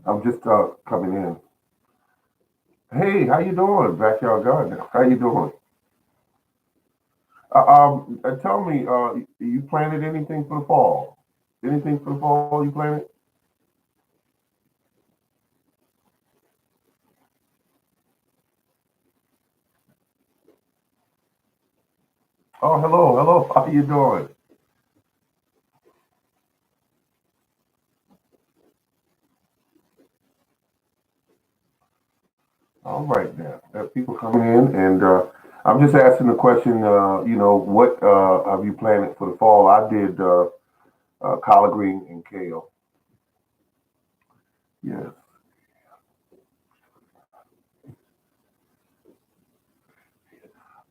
I'm just coming in. Hey, how you doing, backyard gardener? How you doing? Tell me, you planted anything for the fall? Anything for the fall you planted? Oh, hello, hello. How you doing? All right, now. People coming in, and I'm just asking the question. What have you planted for the fall? I did collard green and kale. Yes.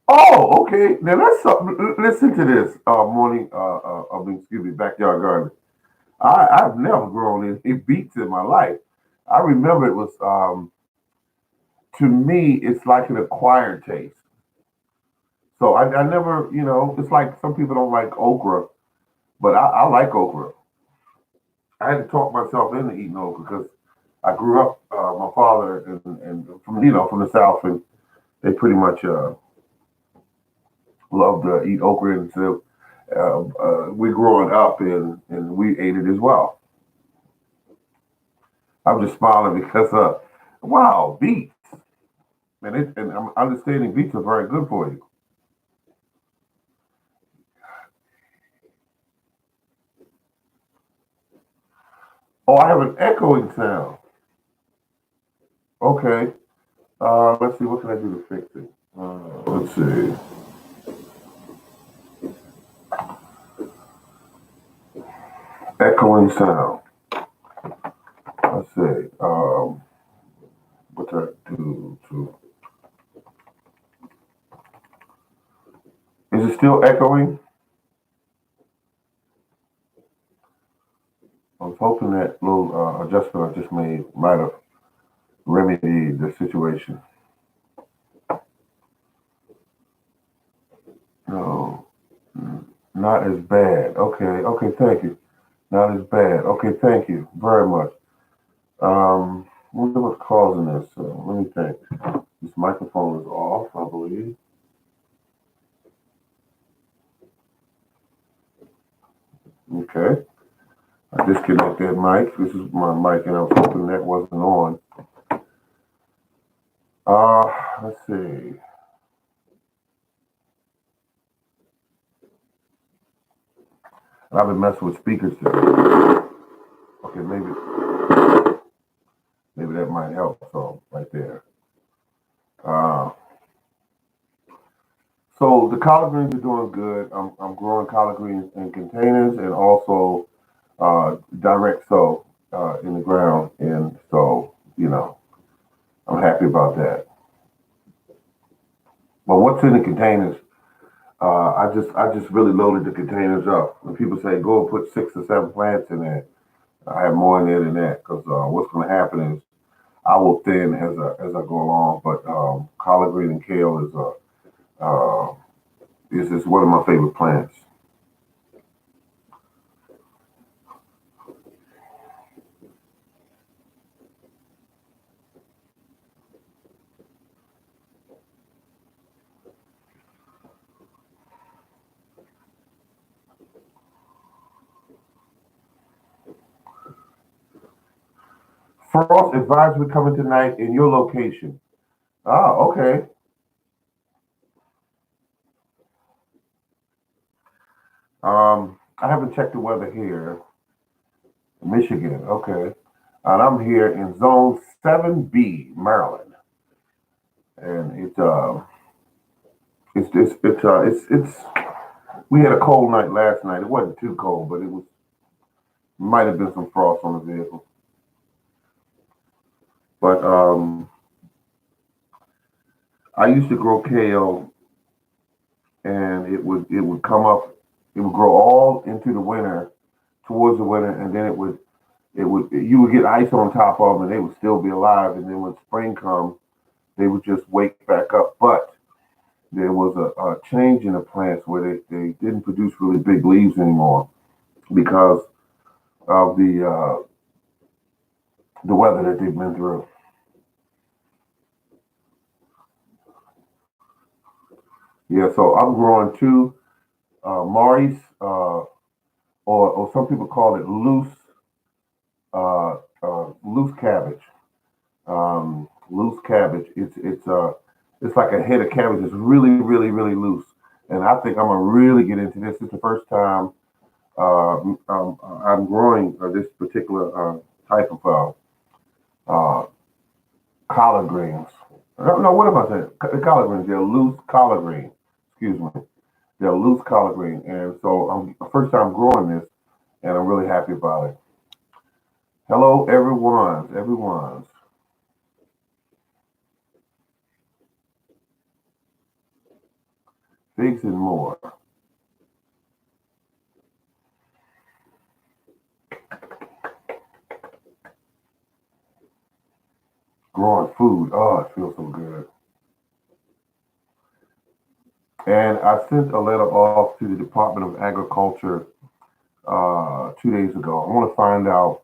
Oh, okay. Now let's listen to this. Excuse me, backyard garden. I've never grown any beets in my life. I remember it was to me it's like an acquired taste. So I never, it's like some people don't like okra, but I like okra. I had to talk myself into eating okra because I grew up. My father and from from the south, and they pretty much loved to eat okra, and so we growing up and we ate it as well. I'm just smiling because wow, beets. And I'm understanding beets are very good for you. Oh, I have an echoing sound. Okay. Let's see. What can I do to fix it? Let's see. Echoing sound. Let's see. What do I do to? Is it still echoing? I was hoping that little adjustment I just made might have remedied the situation. No, not as bad. Okay. Okay. Thank you. Not as bad. Okay. Thank you very much. Wonder what's causing this. Let me think. This microphone is off, I believe. Okay. I disconnect that mic. This is my mic, and I was hoping that wasn't on. Let's see. I've been messing with speakers today. Okay, maybe that might help. So right there. Uh, so the collard greens are doing good. I'm growing collard greens in containers and also direct sow in the ground, and so I'm happy about that. But what's in the containers? I just really loaded the containers up. When people say go and put 6 or 7 plants in there, I have more in there than that because what's going to happen is I will thin as I go along. But collard green and kale is one of my favorite plants. Frost advisory coming tonight in your location. Ah, okay. I haven't checked the weather here in Michigan. Okay, and I'm here in Zone 7B, Maryland, and it's we had a cold night last night. It wasn't too cold, but it was might have been some frost on the vehicle. But I used to grow kale, and it would come up. It would grow all into the winter, towards the winter, and then it would you would get ice on top of them, and they would still be alive. And then when spring comes, they would just wake back up. But there was a change in the plants where they didn't produce really big leaves anymore because of the weather that they've been through. Yeah, so I'm growing two Marty's, or some people call it loose cabbage. Loose cabbage. It's like a head of cabbage. It's really, really, really loose. And I think I'm gonna really get into this. It's the first time I'm growing this particular type of uh, collard greens. No, what am I saying? Collard greens. They're loose collard greens. Excuse me. They're loose collard green, and so I'm first time growing this, and I'm really happy about it. Hello, everyone's figs and more. Growing food. Oh, it feels so good. And I sent a letter off to the Department of Agriculture 2 days ago. I want to find out,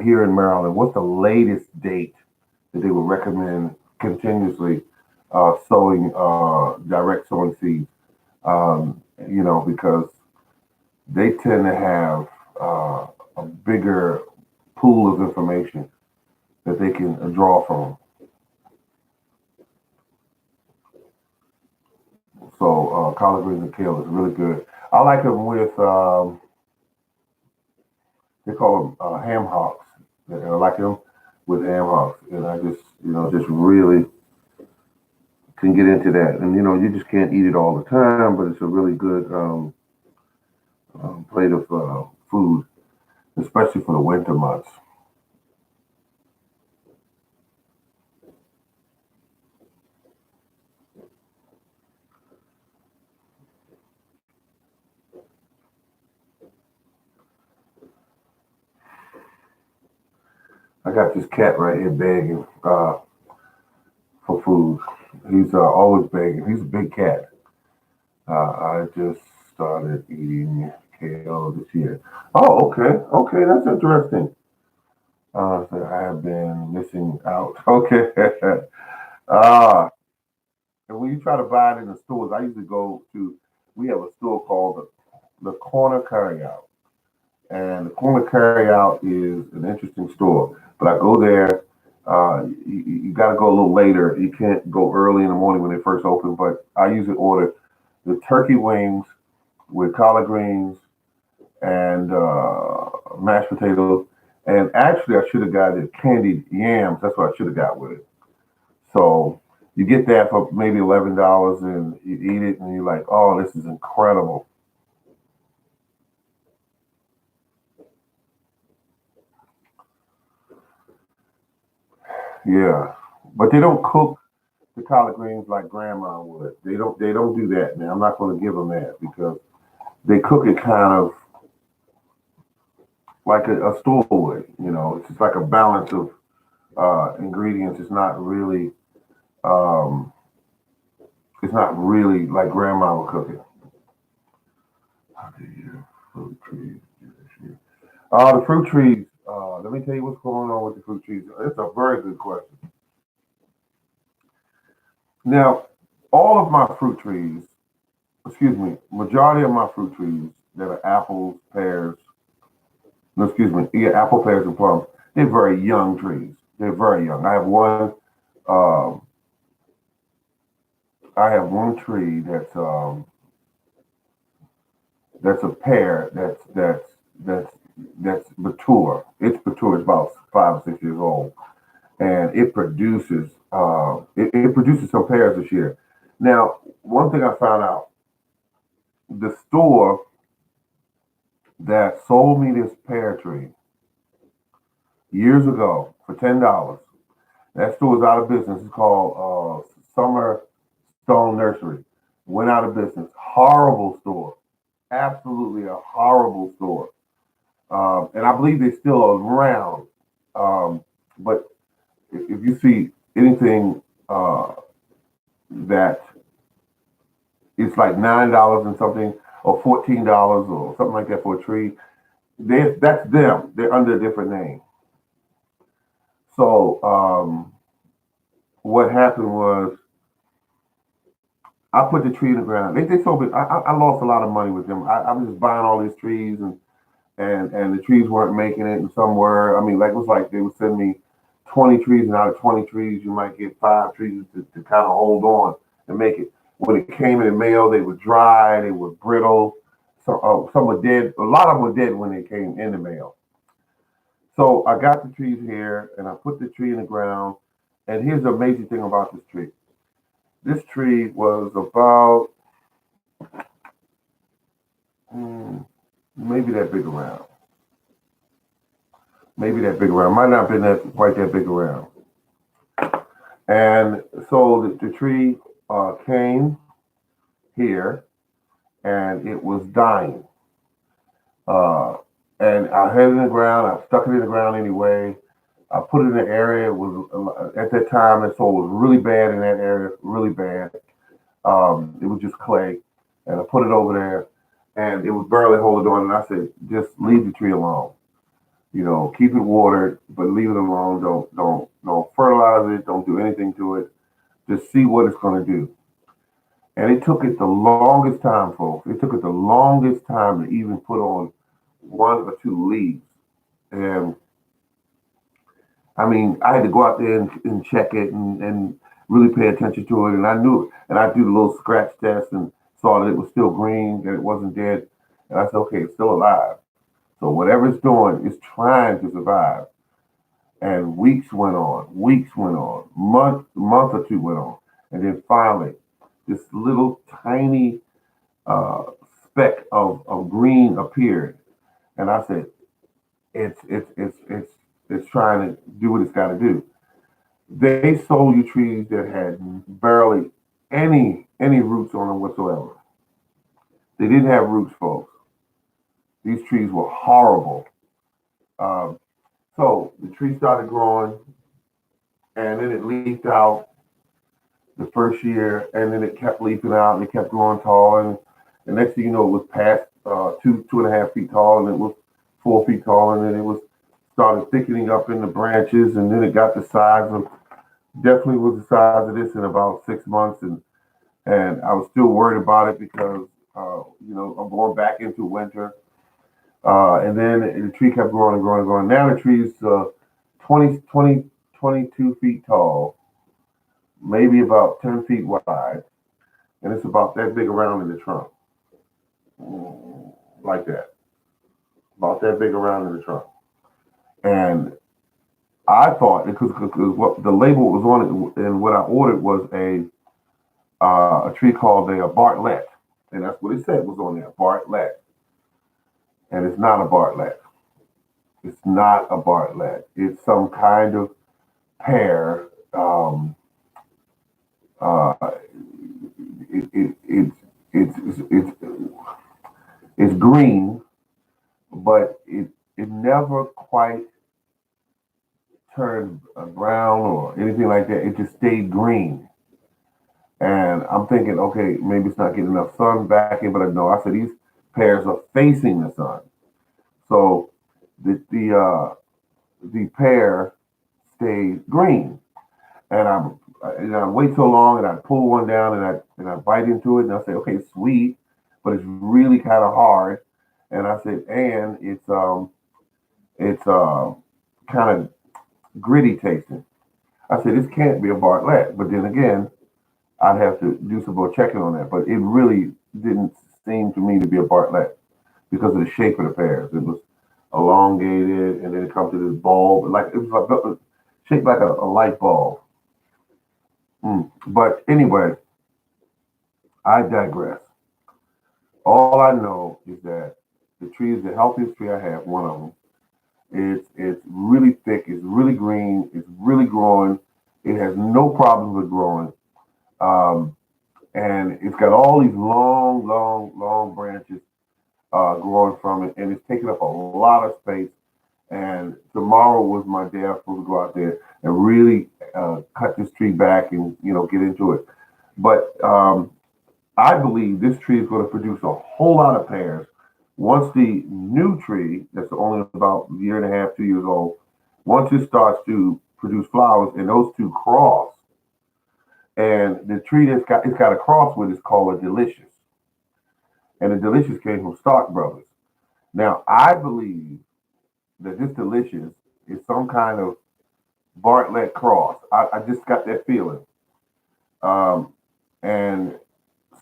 here in Maryland, what's the latest date that they would recommend continuously sowing direct sowing seeds. Because they tend to have a bigger pool of information that they can draw from. So collard greens and kale is really good. I like them with they call them ham hocks. I like them with ham hocks, and I just just really can get into that. And you just can't eat it all the time, but it's a really good plate of food, especially for the winter months. I got this cat right here begging for food. He's always begging. He's a big cat. I just started eating kale this year. Oh, okay, okay, that's interesting. So I have been missing out. Okay. uh, and when you try to buy it in the stores, I usually go to. We have a store called the Corner Carryout, and the Corner Carryout is an interesting store. But I go there. You got to go a little later. You can't go early in the morning when they first open. But I usually order the turkey wings with collard greens and mashed potatoes. And actually, I should have got the candied yams. That's what I should have got with it. So you get that for maybe $11, and you eat it, and you're like, "Oh, this is incredible." Yeah, but they don't cook the collard greens like Grandma would. They don't do that. Now I'm not going to give them that because they cook it kind of like a store would. It's just like a balance of ingredients. Um, it's not really like Grandma would cook it. How do you fruit trees do this year? The fruit trees. Let me tell you what's going on with the fruit trees. It's a very good question. Now, all of my fruit trees, excuse me, majority of my fruit trees that are apples, pears, no, excuse me, yeah, apple, pears, and plums. They're very young trees. They're very young. Um, I have one tree that's a pear that's mature. It's mature. It's about 5 or 6 years old, and it produces some pears this year. Now, one thing I found out: the store that sold me this pear tree years ago for $10. That store is out of business. It's called Summer Stone Nursery. Went out of business. Horrible store. Absolutely a horrible store. And I believe they're still around. But if you see anything that it's like $9 and something, or $14 or something like that for a tree, that's them. They're under a different name. So what happened was I put the tree in the ground. They told me I lost a lot of money with them. I was just buying all these trees and the trees weren't making it, and some were. I mean, like it was like they would send me 20 trees, and out of 20 trees, you might get 5 trees to kind of hold on and make it. When it came in the mail, they were dry, they were brittle. Some were dead. A lot of them were dead when they came in the mail. So I got the trees here, and I put the tree in the ground. And here's the amazing thing about this tree. This tree was about mm, maybe that big around. Maybe that big around. Might not have been quite that big around. And so the tree came here and it was dying. Uh, and I had it in the ground. I stuck it in the ground anyway. I put it in the area. It was at that time, and so it was really bad in that area, really bad. It was just clay, and I put it over there, and it was barely holding on. And I said, just leave the tree alone. You know, keep it watered, but leave it alone. Don't fertilize it. Don't do anything to it. Just see what it's going to do. And it took it the longest time, folks. It took it the longest time to even put on one or two leaves. And I mean, I had to go out there and check it and really pay attention to it. And I knew it. And I do the little scratch test and saw that it was still green, that it wasn't dead. And I said, okay, it's still alive. So whatever it's doing, it's trying to survive. And weeks went on, month or two went on. And then finally, this little tiny uh, speck of green appeared. And I said, it's trying to do what it's got to do. They sold you trees that had barely any roots on them whatsoever. They didn't have roots, folks. These trees were horrible. Um, so the tree started growing, and then it leafed out the first year, and then it kept leafing out, and it kept growing tall, and the next thing you know, it was past 2.5 feet tall, and it was 4 feet tall, and then it was started thickening up in the branches, and then it got the size of definitely was the size of this in about 6 months, and I was still worried about it because I'm going back into winter, and then the tree kept growing and growing and growing. Now the tree is 22 feet tall, maybe about 10 feet wide, and it's about that big around in the trunk, like that, about that big around in the trunk. And I thought because what the label was on it and what I ordered was a tree called a Bartlett, and that's what it said was on there, Bartlett, and it's not a Bartlett. It's not a Bartlett. It's some kind of pear. Uh, it, it, it, it's green, but it never quite turned brown or anything like that. It just stayed green. And I'm thinking, okay, maybe it's not getting enough sun back in, but no, I said these pears are facing the sun. So the pear stayed green. And I wait so long and I pull one down and I bite into it and I say, okay, it's sweet, but it's really kind of hard. And I said, and it's kind of gritty tasting. I said, this can't be a Bartlett. But then again, I'd have to do some more checking on that. But it really didn't seem to me to be a Bartlett because of the shape of the pears. It was elongated, and then it comes to this bulb, like it was like shaped like a light bulb. But anyway, I digress. All I know is that the tree is the healthiest tree I have. One of them. It's really thick. It's really green. It's really growing. It has no problem with growing. Um, and it's got all these long branches growing from it, and it's taking up a lot of space. And tomorrow was my day. I was supposed to go out there and really cut this tree back and get into it. But I believe this tree is going to produce a whole lot of pears once the new tree that's only about a year and a half, 2 years old, once it starts to produce flowers, and those two cross. And the tree it's got a cross with is called a delicious, and the delicious came from Stark Brothers. Now I believe that this delicious is some kind of Bartlett cross. I just got that feeling, um, and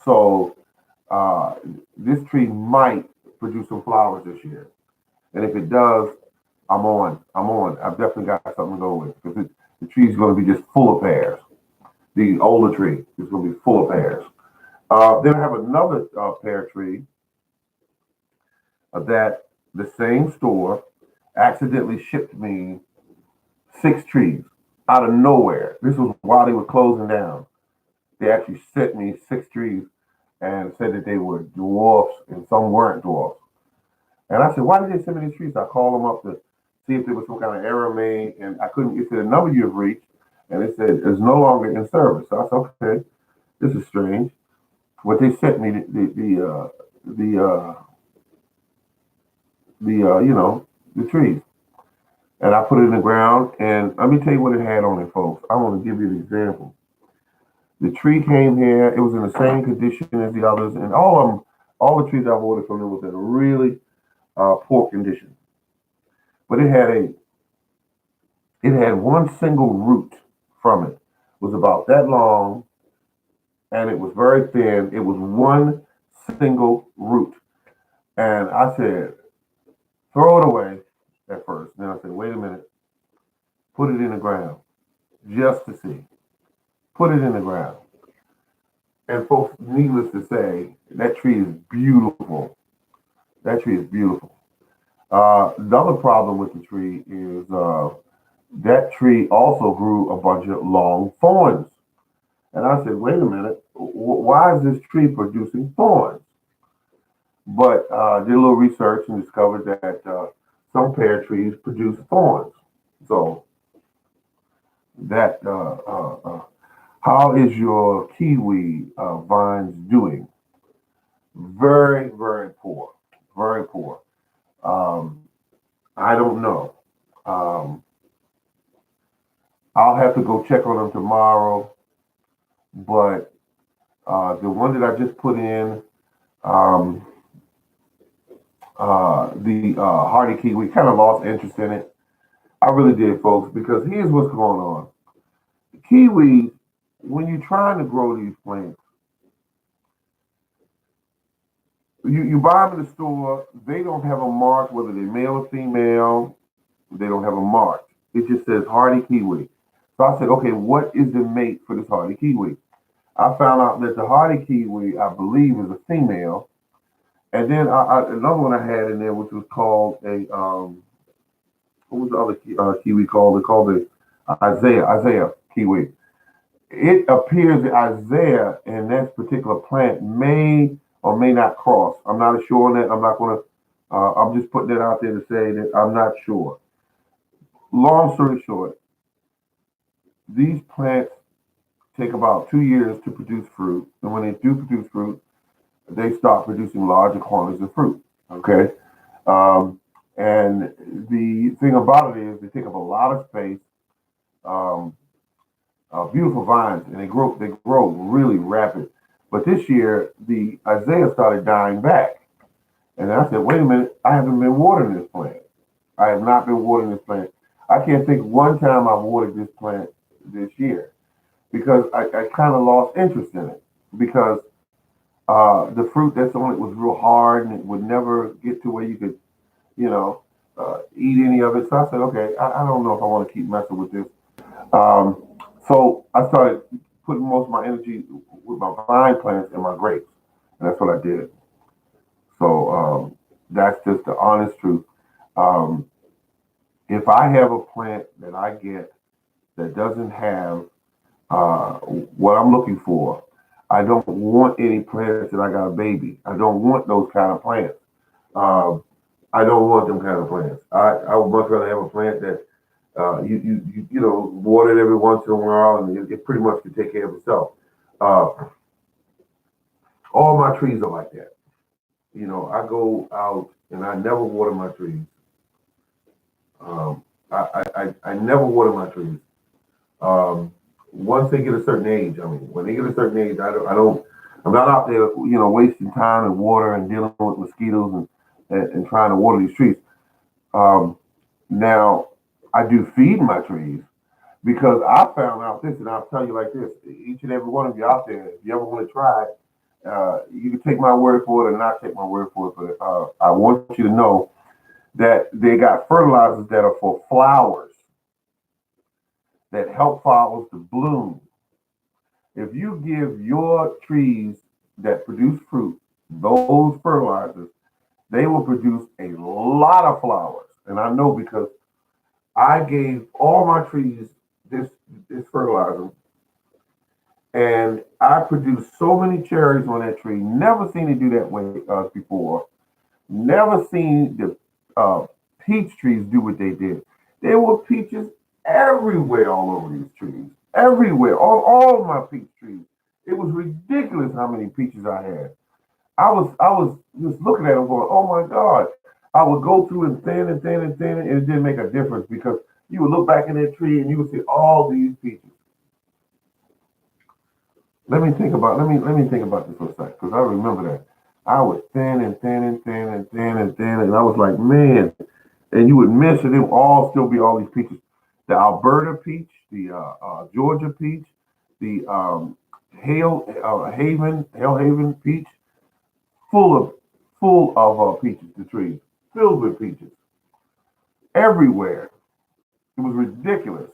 so uh, this tree might produce some flowers this year. And if it does, I'm on. I'm on. I've definitely got something to go with because the tree's going to be just full of pears. The older tree is going to be full of pears. Then I have another pear tree that the same store accidentally shipped me 6 trees out of nowhere. This was while they were closing down. They actually sent me 6 trees and said that they were dwarfs and some weren't dwarfs. And I said, why did they send me these trees? I called them up to see if there was some kind of error made, and I couldn't get to the number you have reached, and it said it's no longer in service. So I said, okay, this is strange. But they sent me the the trees, and I put it in the ground. And let me tell you what it had on it, folks. I want to give you an example. The tree came here; it was in the same condition as the others, and all of them, all the trees I've ordered from them was in really poor condition. But it had one single root from it. It was about that long, and it was very thin. It was one single root. And I said, throw it away at first. Then I said, wait a minute, put it in the ground just to see. Put it in the ground. And folks, needless to say, that tree is beautiful. That tree is beautiful. The other problem with the tree is that tree also grew a bunch of long thorns. And I said, wait a minute, why is this tree producing thorns? But did a little research and discovered that some pear trees produce thorns. So that how is your kiwi vines doing? Very, very poor. Very poor. Um, I don't know. Um, I'll have to go check on them tomorrow. But the one that I just put in, um, the hardy kiwi, kind of lost interest in it. I really did, folks, because here's what's going on. Kiwis, when you're trying to grow these plants, you buy them in the store, they don't have a mark whether they're male or female. They don't have a mark. It just says hardy kiwi. So I said, okay, what is the mate for this hardy kiwi? I found out that the hardy kiwi, I believe, is a female. And then another one I had in there, which was called what was the other kiwi called? They called it Isaiah kiwi. It appears that Isaiah and that particular plant may or may not cross. I'm not sure on that. I'm not going to. I'm just putting that out there to say that I'm not sure. Long story short, these plants take about 2 years to produce fruit, and when they do produce fruit, they start producing larger quantities of fruit. Okay, um, and the thing about it is they take up a lot of space. Um, Beautiful vines, and they grow really rapid. But this year, the Isaiah started dying back, and I said, "Wait a minute! I haven't been watering this plant. I have not been watering this plant. I can't think one time I've watered this plant this year because I kind of lost interest in it because the fruit that's on it was real hard and it would never get to where you could, you know, eat any of it. So I said, okay, I don't know if I want to keep messing with this. Um, so I started putting most of my energy with my vine plants and my grapes, and that's what I did. So that's just the honest truth. Um, if I have a plant that I get that doesn't have what I'm looking for, I don't want any plants that I got a baby. I don't want those kind of plants. Um, I don't want them kind of plants. I would much rather have a plant that water it every once in a while, and it pretty much can take care of itself. Uh, all my trees are like that. I go out and I never water my trees. Um, I never water my trees. Um, Once they get a certain age, I mean, when they get a certain age, I'm not out there, wasting time and water and dealing with mosquitoes and trying to water these trees. Um, Now, I do feed my trees because I found out this, and I'll tell you like this: each and every one of you out there, if you ever want to try it, you can take my word for it or not take my word for it. But I want you to know that they got fertilizers that are for flowers that help flowers to bloom. If you give your trees that produce fruit those fertilizers, they will produce a lot of flowers. And I know because I gave all my trees this this fertilizer, and I produced so many cherries on that tree. Never seen it do that way before. Never seen the peach trees do what they did. There were peaches everywhere all over these trees. Everywhere. All my peach trees. It was ridiculous how many peaches I had. I was just looking at them going, oh my God. I would go through and thin and thin and thin, and it didn't make a difference because you would look back in that tree and you would see all these peaches. Let me think about this for a second because I remember that. I was thin and thin and thin and thin and thin, and I was like, man, and you would miss it. It would all still be all these peaches. The Alberta peach, the Georgia peach, the Hale Haven peach, full of full of peaches. The trees filled with peaches everywhere. It was ridiculous,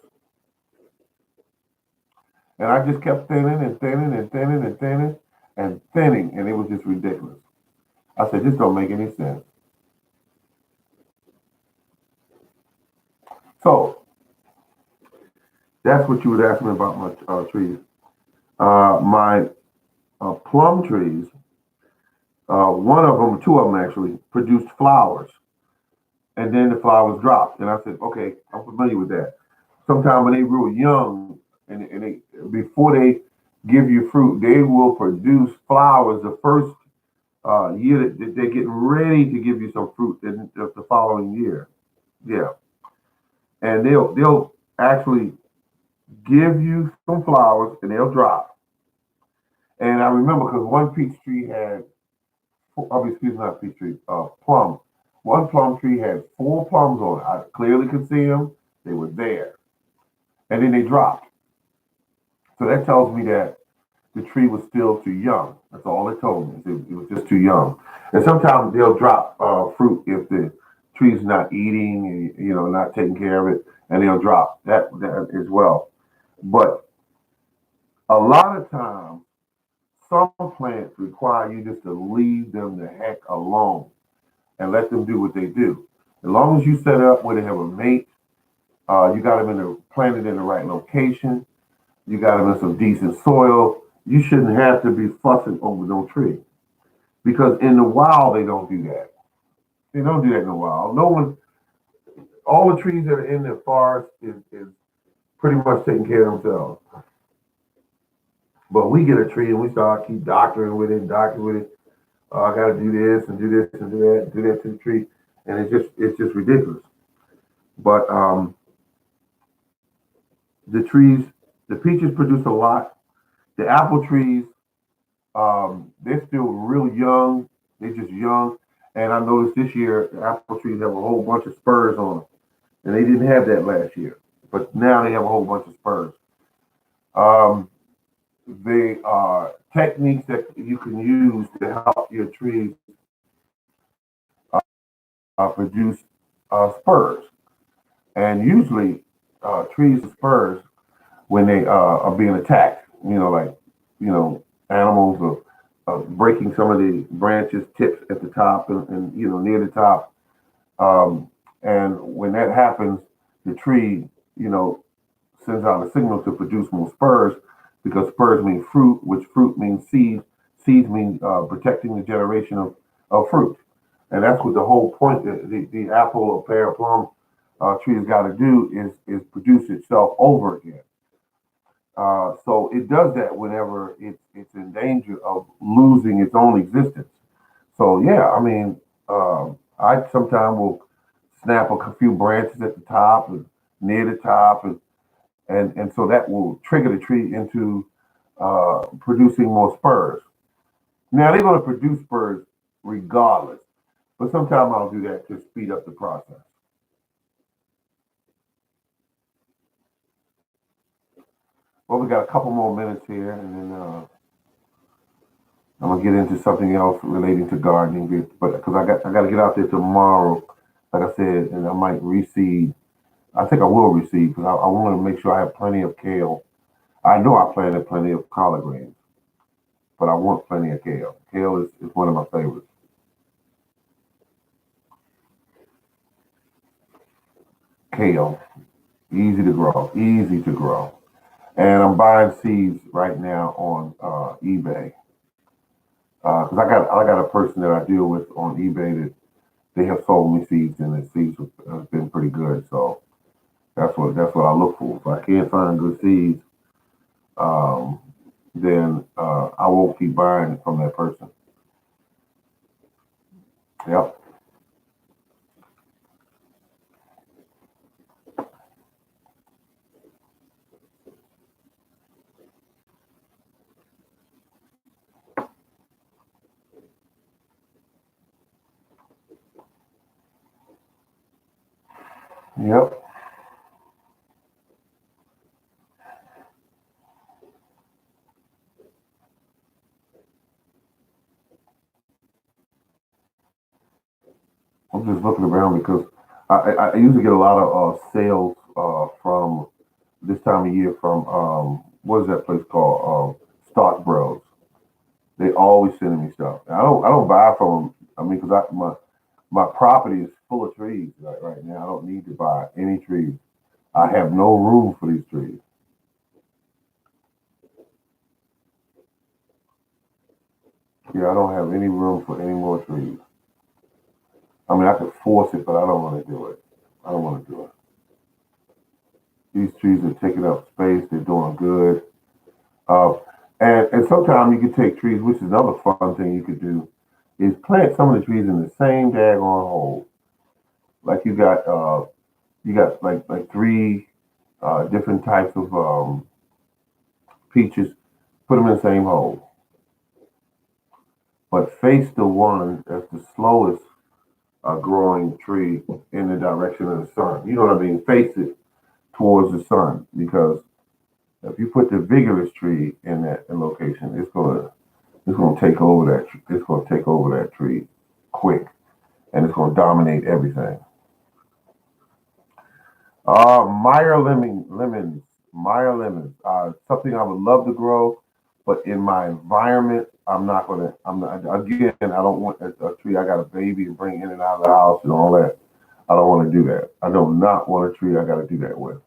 and I just kept thinning and thinning and thinning and thinning and thinning, and it was just ridiculous. I said, this don't make any sense. So that's what you would ask me about my trees. My plum trees, one of them, two of them actually, produced flowers, and then the flowers dropped. And I said, okay, I'm familiar with that. Sometimes when they real young, and they before they give you fruit, they will produce flowers the first year that they're getting ready to give you some fruit the following year. Yeah, and they'll actually give you some flowers and they'll drop. And I remember because one peach tree had, excuse me, not peach tree, plum. One plum tree had four plums on it. I clearly could see them. They were there. And then they dropped. So that tells me that the tree was still too young. That's all it told me. It was just too young. And sometimes they'll drop fruit if the tree's not eating, and, not taking care of it, and they'll drop that as well. But a lot of times, some plants require you just to leave them the heck alone and let them do what they do. As long as you set up where they have a mate, you got them planted in the right location, you got them in some decent soil, you shouldn't have to be fussing over no tree. Because in the wild, they don't do that. They don't do that in the wild. No one, all the trees that are in the forest is pretty much taking care of themselves. But we get a tree and we start keep doctoring with it. I got to do this and do this and do that to the tree, and it's just ridiculous. But the trees, the peaches produce a lot. The apple trees, they're still real young. They're just young, and I noticed this year the apple trees have a whole bunch of spurs on them, and they didn't have that last year. But now they have a whole bunch of spurs. Um, they are techniques that you can use to help your trees produce spurs. And usually, trees with spurs, when they are being attacked, like, animals are breaking some of the branches, tips at the top and near the top. And when that happens, the tree, sends out a signal to produce more spurs because spurs mean fruit, which fruit means seeds. Seeds mean protecting the generation of fruit. And that's what the whole point the apple or pear or plum tree has got to do is produce itself over again. So it does that whenever it's in danger of losing its own existence. So yeah, I mean, I sometimes will snap a few branches at the top and near the top, and so that will trigger the tree into producing more spurs. Now they're going to produce spurs regardless, but sometimes I'll do that to speed up the process. Well, we got a couple more minutes here, and then I'm gonna get into something else relating to gardening, but because I got to get out there tomorrow, like I said, and I might reseed. I think I will reseed because I want to make sure I have plenty of kale. I know I planted plenty of collard greens, but I want plenty of kale. Kale is one of my favorites. Kale, easy to grow, easy to grow. And I'm buying seeds right now on eBay because I got a person that I deal with on eBay that they have sold me seeds, and the seeds have been pretty good. So that's what I look for. If I can't find good seeds, um, then I won't keep buying from that person. Yep, yep. I'm just looking around because I usually get a lot of sales from this time of year from what is that place called? Stock Bros. They always sending me stuff. And I don't buy from them. I mean, because my property is full of trees right now. I don't need to buy any trees. I have no room for these trees. Yeah, I don't have any room for any more trees. I mean, I could force it, but I don't want to do it. I don't want to do it. These trees are taking up space. They're doing good. Uh, and sometimes you can take trees, which is another fun thing you could do, is plant some of the trees in the same daggone hole. Like you got like three different types of peaches. Put them in the same hole, but face the one that's the slowest growing tree in the direction of the sun. You know what I mean? Face it towards the sun because if you put the vigorous tree in that location, it's gonna take over that. It's gonna take over that tree quick, and it's gonna dominate everything. Meyer lemons. Something I would love to grow, but in my environment, I'm not gonna. I'm not again. I don't want a tree. I got a baby and bring in and out of the house and all that. I don't want to do that. I do not want a tree I got to do that with.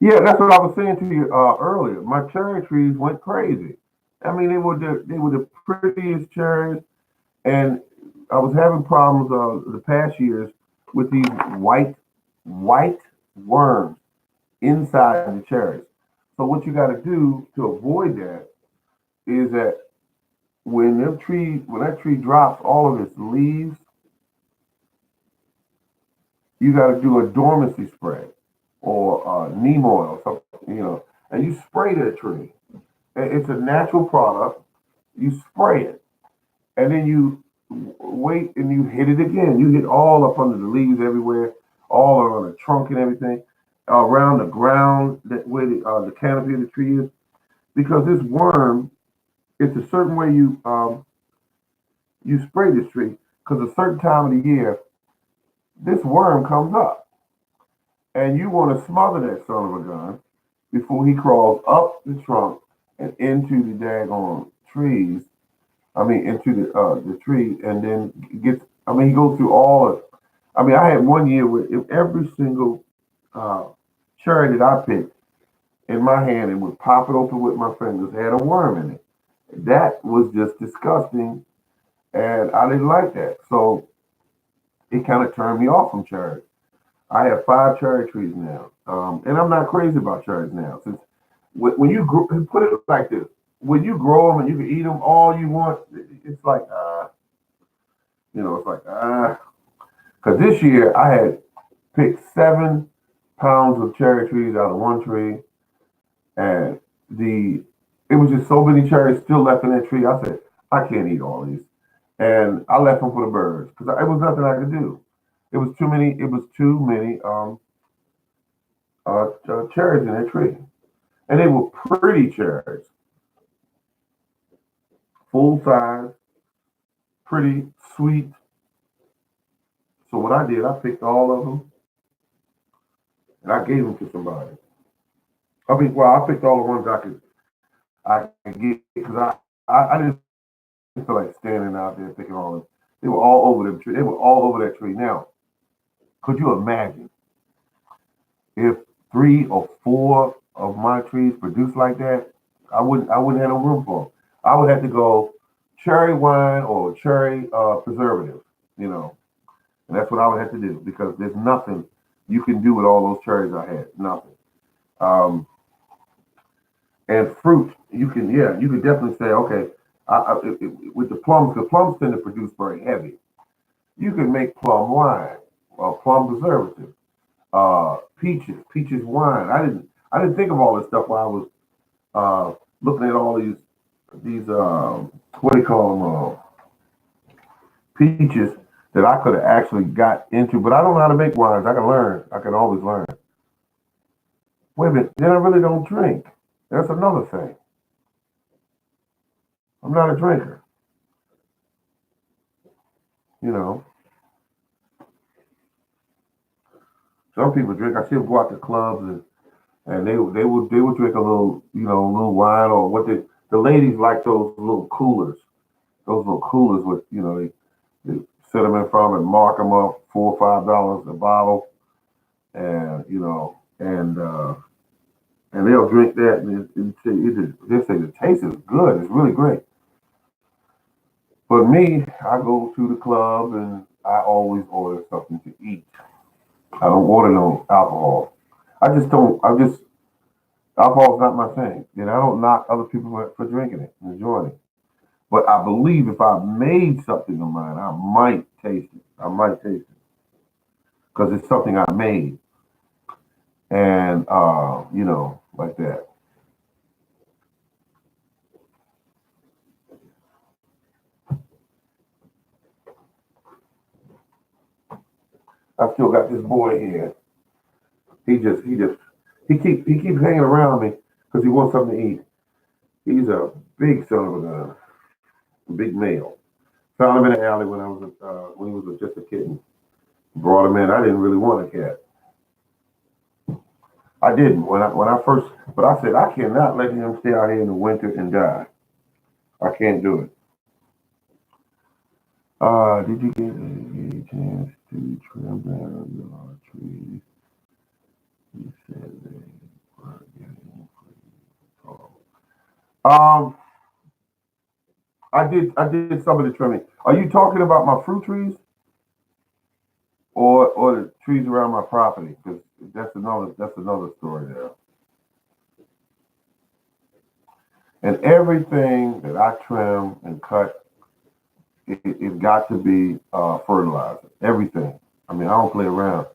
Yeah, that's what I was saying to you earlier. My cherry trees went crazy. I mean, they were the prettiest cherries, and I was having problems the past years with these white worms inside the cherries. So what you got to do to avoid that is that when that tree drops all of its leaves, you got to do a dormancy spray or neem oil, something, and you spray that tree. It's a natural product. You spray it, and then you wait and you hit it again. You hit all up under the leaves everywhere, all around the trunk and everything, around the ground that where the canopy of the tree is, because this worm, it's a certain way you spray this tree, because a certain time of the year this worm comes up, and you want to smother that son of a gun before he crawls up the trunk and into the daggone trees. I mean, into the tree, and then gets. I mean, he goes through all of. I mean, I had one year where every single uh, cherry that I picked in my hand and would pop it open with my fingers had a worm in it. That was just disgusting, and I didn't like that. So it kind of turned me off from cherries. I have five cherry trees now, and I'm not crazy about cherries now. Since when you put it like this, when you grow them and you can eat them all you want, it's like it's like because this year I had picked 7 pounds of cherry trees out of one tree, and the it was just so many cherries still left in that tree. I said I can't eat all these, and I left them for the birds because it was nothing I could do. It was too many. It was too many cherries in that tree, and they were pretty cherries, full size, pretty sweet. So what I did, I picked all of them and I gave them to somebody. I mean, well, I picked all the ones I could get because I didn't feel like standing out there picking all of them. They were all over the tree. They were all over that tree. Now, could you imagine if 3 or 4 of my trees produced like that? I wouldn't have no room for them. I would have to go cherry wine or cherry preservative, you know, and that's what I would have to do because there's nothing you can do with all those cherries I had. Nothing. Um, and fruit, you could definitely say, okay, with the plums, because plums tend to produce very heavy. You can make plum wine or plum preservative, peaches wine. I didn't think of all this stuff while I was looking at all these what do you call them peaches that I could have actually got into, but I don't know how to make wines. I can learn. I can always learn. Wait a minute, then I really don't drink. That's another thing. I'm not a drinker. You know, some people drink. I see them go out to clubs and they would drink a little a little wine or what the ladies like those little coolers with they set them in front and mark them up $4 or $5 a bottle and and they'll drink that they say the taste is good. It's really great. But me, I go to the club and I always order something to eat. I don't order no alcohol. I just don't. I just alcohol's not my thing. And I don't knock other people for drinking it and enjoying it. But I believe if I made something of mine, I might taste it. I might taste it because it's something I made, and like that. I still got this boy here. He just he keeps hanging around me because he wants something to eat. He's a big son of a gun, a big male. Found him in the alley when he was just a kitten. Brought him in. I didn't really want a cat. I didn't when I first, but I said I cannot let him stay out here in the winter and die. I can't do it. Did you get a chance to trim down your trees? You said they were getting tall. Um, I did some of the trimming. Are you talking about my fruit trees or the trees around my property? Because that's another story there. And everything that I trim and cut, it got to be fertilizer. Everything. I mean, I don't play around.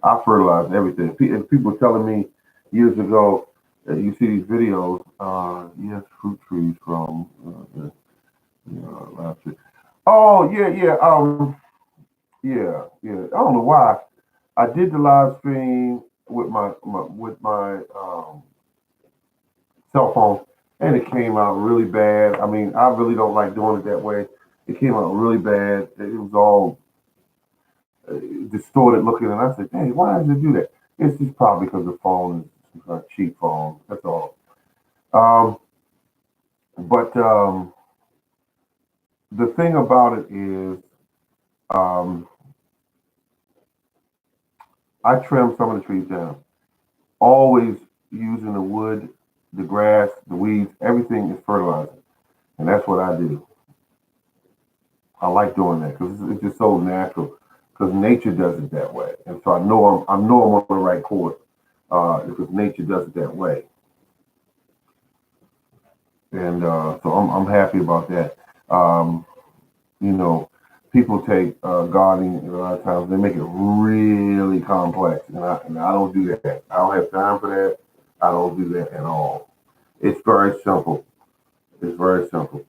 I fertilize everything. And people were telling me years ago that you see these videos, yes, fruit trees from last year. Oh yeah, yeah, yeah. I don't know why. I did the live stream with my cell phone, and it came out really bad. I mean, I really don't like doing it that way. It came out really bad. It was all distorted looking, and I said, "Hey, why does it do that?" It's just probably because the phone is a cheap phone. That's all. Um, but the thing about it is, um, I trim some of the trees down. Always using the wood, the grass, the weeds, everything is fertilizer, and that's what I do. I like doing that because it's just so natural. Because nature does it that way, and so I know I'm on the right course because nature does it that way. and so I'm happy about that. Um, you know, people take gardening a lot of times they make it really complex, and I don't do that. I don't have time for that. I don't do that at all. It's very simple. It's very simple.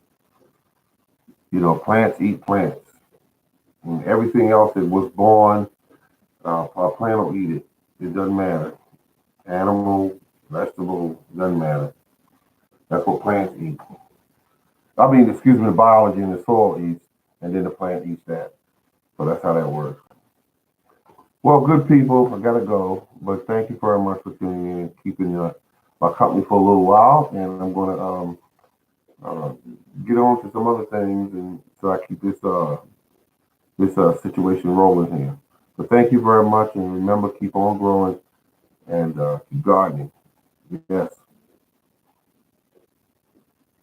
Plants eat plants, and everything else that was born, a plant will eat it. It doesn't matter. Animal, vegetable, doesn't matter. That's what plants eat. I mean, excuse me, the biology in the soil eats, and then the plant eats that. So that's how that works. Well, good people, I gotta go, but thank you very much for tuning in and keeping my company for a little while, and I'm gonna uh, get on to some other things, and so I keep this situation rolling here. So thank you very much, and remember, keep on growing and keep gardening. Yes.